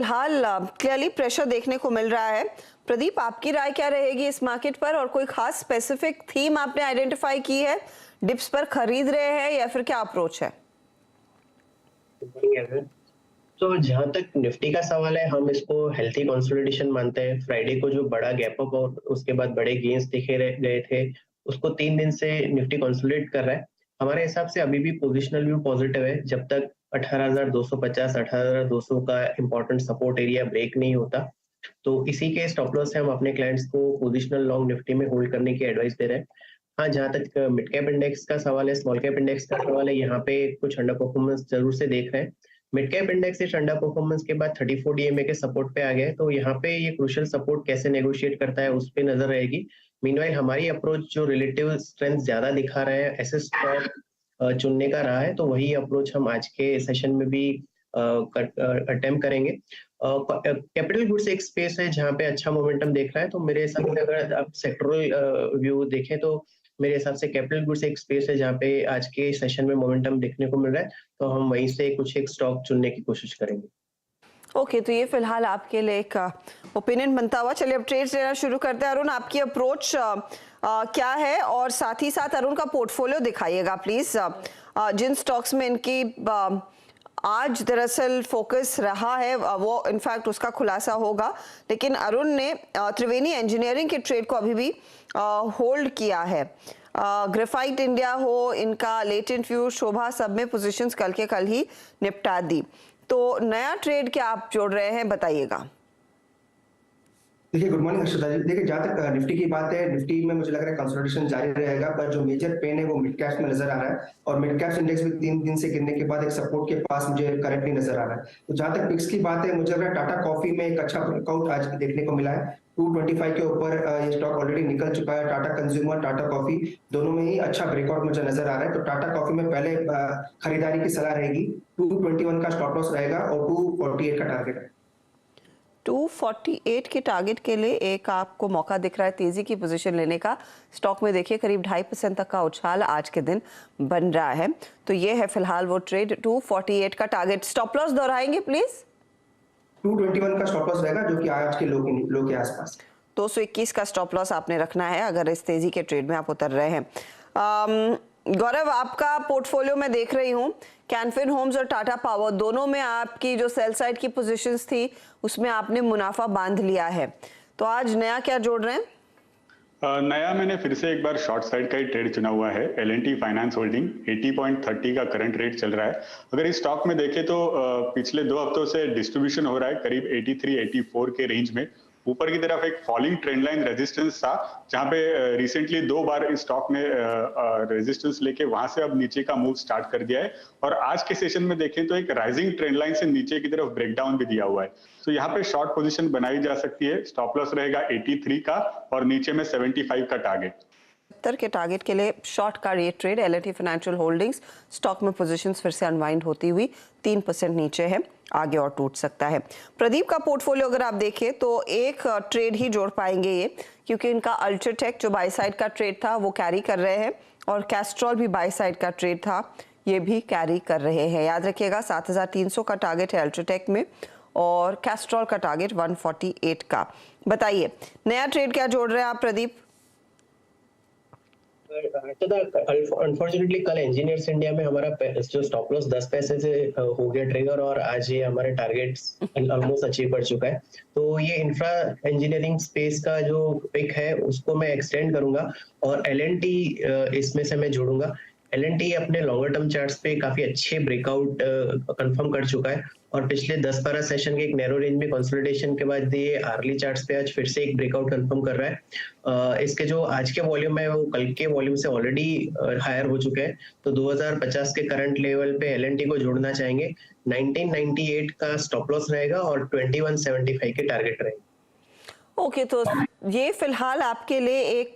फिलहाल clearly pressure देखने को मिल रहा है। प्रदीप, आपकी राय क्या रहेगी इस मार्केट पर, और कोई खास स्पेसिफिक थीम आपने आइडेंटिफाई की है? डिप्स पर खरीद रहे हैं या फिर क्या अप्रोच है? तो जहाँ तक निफ्टी का सवाल है, हम इसको हेल्थी कंसोलिडेशन मानते हैं। फ्राइडे को जो बड़ा गैप अप और उसके बाद बड़े गेन्स दिखे गए थे, उसको 3 दिन से निफ्टी कंसोलिडेट कर रहा है। हमारे हिसाब से अभी भी पोजिशनल व्यू पॉजिटिव है, जब तक 18,250 18,200 का इम्पोर्टेंट सपोर्ट एरिया ब्रेक नहीं होता। तो इसी के स्टॉप लॉस से हम अपने क्लाइंट्स को पोजिशनल लॉन्ग निफ्टी में होल्ड करने की एडवाइस दे रहे हैं। हाँ, जहाँ तक मिड कैप इंडेक्स का सवाल है, स्मॉल कैप इंडेक्स का सवाल है, यहाँ पे कुछ अंडर परफॉर्मेंस जरूर से देख रहे हैं। मिड कैप इंडेक्स इस अंडर परफॉर्मेंस के बाद 34 डीएमए के सपोर्ट पे आ गए, तो यहाँ पे ये क्रूशियल सपोर्ट कैसे नेगोशिएट करता है उस पे नजर रहेगी। मीनवाइल हमारी अप्रोच जो रिलेटिव स्ट्रेंथ ज्यादा दिखा रहे हैं, ऐसे स्टॉक चुनने का रहा है, तो वही अप्रोच हम आज के सेशन में भी अटेम्प्ट करेंगे। कैपिटल गुड्स एक स्पेस है जहाँ पे अच्छा मोमेंटम देख रहा है, तो मेरे हिसाब से अगर आप सेक्टरल व्यू देखें तो मेरे हिसाब से कैपिटल गुड्स एक स्पेस है जहाँ पे आज के सेशन में मोमेंटम देखने को मिल रहा है, तो हम वहीं से कुछ एक स्टॉक चुनने की कोशिश करेंगे। ओके, तो ये फिलहाल आपके लिए एक ओपिनियन बनता हुआ। चलिए अब ट्रेड्स लेना शुरू करते हैं। अरुण, आपकी अप्रोच क्या है, और साथ ही साथ अरुण का पोर्टफोलियो दिखाइएगा प्लीज। जिन स्टॉक्स में इनकी आज दरअसल फोकस रहा है वो इनफैक्ट उसका खुलासा होगा, लेकिन अरुण ने त्रिवेणी इंजीनियरिंग के ट्रेड को अभी भी होल्ड किया है। ग्रेफाइट इंडिया हो, इनका लेटेंट व्यू, शोभा, सब में पोजीशंस कल के कल ही निपटा दी। तो नया ट्रेड क्या आप जोड़ रहे हैं, बताइएगा। देखिए, गुड मॉर्निंग हर्षदा जी। देखिए, जहाँ तक निफ्टी की बात है, निफ्टी में मुझे लग रहा है कंसोलिडेशन जारी रहेगा, पर जो मेजर पेन है वो मिड कैप्स में नजर आ रहा है, और मिड कैप्स इंडेक्स भी 3 दिन से गिरने के बाद एक सपोर्ट के पास मुझे करेक्टली नजर आ रहा है। तो जहाँ तक पिक्स की बात है, मुझे लग रहा है टाटा कॉफी में एक अच्छा ब्रेकआउट आज देखने को मिला है। 225 के ऊपर ये स्टॉक ऑलरेडी निकल चुका है। टाटा कंज्यूमर, टाटा कॉफी दोनों में ही अच्छा ब्रेकआउट मुझे नजर आ रहा है। तो टाटा कॉफी में पहले खरीदारी की सलाह रहेगी। 221 का स्टॉप लॉस रहेगा और 248 का टारगेट है। 248 के टारगेट के लिए एक आपको मौका दिख रहा है तेजी की पोजीशन लेने का। स्टॉक में देखिए करीब 2.5% तक का उछाल आज के दिन बन रहा है। तो ये है फिलहाल वो ट्रेड। 248 का टारगेट। स्टॉप लॉस दोहराएंगे प्लीज। 221 का स्टॉप लॉस रहेगा, जो कि आज के लो के आसपास। 221 का स्टॉप लॉस आपने रखना है अगर इस तेजी के ट्रेड में आप उतर रहे हैं। गौरव, आपका पोर्टफोलियो में देख रही हूँ, कैनफिन होम्स और टाटा पावर दोनों में आपकी जो सेल साइड की पोजीशंस थी उसमें आपने मुनाफा बांध लिया है। तो आज नया क्या जोड़ रहे हैं? नया मैंने फिर से एक बार शॉर्ट साइड का ही ट्रेड चुना हुआ है। L&T फाइनेंस होल्डिंग 80.30 का करंट रेट चल रहा है। अगर इस स्टॉक में देखें तो पिछले 2 हफ्तों से डिस्ट्रीब्यूशन हो रहा है करीब 83-84 के रेंज में। ऊपर की तरफ एक फॉलिंग ट्रेंड लाइन रेजिस्टेंस था, जहां पे रिसेंटली 2 बार इस स्टॉक ने रेजिस्टेंस लेके वहां से अब नीचे का मूव स्टार्ट कर दिया है, और आज के सेशन में देखें तो एक राइजिंग ट्रेंड लाइन से नीचे की तरफ ब्रेकडाउन भी दिया हुआ है। तो यहाँ पे शॉर्ट पोजीशन बनाई जा सकती है। स्टॉप लॉस रहेगा 83 का और नीचे में 75 का टारगेट। 70 के टारगेट के लिए शॉर्ट का ये trade. L&T financial holdings stock में पोजीशंस फिर से अनवाइंड होती हुई 3% नीचे है, आगे और टूट सकता है। प्रदीप का पोर्टफोलियो अगर आप देखें तो एक ट्रेड ही जोड़ पाएंगे ये, क्योंकि इनका अल्ट्राटेक जो बाई साइड का ट्रेड था वो कैरी कर रहे हैं, और कैस्ट्रॉल भी बाई साइड का ट्रेड था, ये भी कैरी कर रहे हैं। याद रखिएगा 7300 का टारगेट है अल्ट्राटेक में, और कैस्ट्रॉल का टारगेट 148 का। बताइए नया ट्रेड क्या जोड़ रहे हैं आप प्रदीप? अनफॉर्चुनेटली कल इंजीनियर्स इंडिया में हमारा जो स्टॉप लॉस 10 पैसे से हो गया ट्रिगर, और आज ये हमारे टारगेट्स ऑलमोस्ट अचीव कर चुका है। तो ये इंफ्रा इंजीनियरिंग स्पेस का जो पिक है उसको मैं एक्सटेंड करूंगा, और L&T इसमें से मैं जोड़ूंगा। L&T अपने लॉन्गर टर्म चार्ट्स पे काफी अच्छे ब्रेकआउट कंफर्म कर चुका है, और पिछले 10-12 सेशन के एक नैरो रेंज में कंसोलिडेशन के बाद ये आर्ली चार्ट्स पे आज फिर से एक ब्रेकआउट कंफर्म कर रहा है। इसके जो आज के वॉल्यूम है वो कल के वॉल्यूम से ऑलरेडी हायर हो चुके हैं, तो 2050 के करंट लेवल पे L&T को जोड़ना चाहेंगे। 1998 का स्टॉप लॉस रहेगा और 2175 के टारगेट रहेगा। ओके, तो ये फिलहाल आपके लिए एक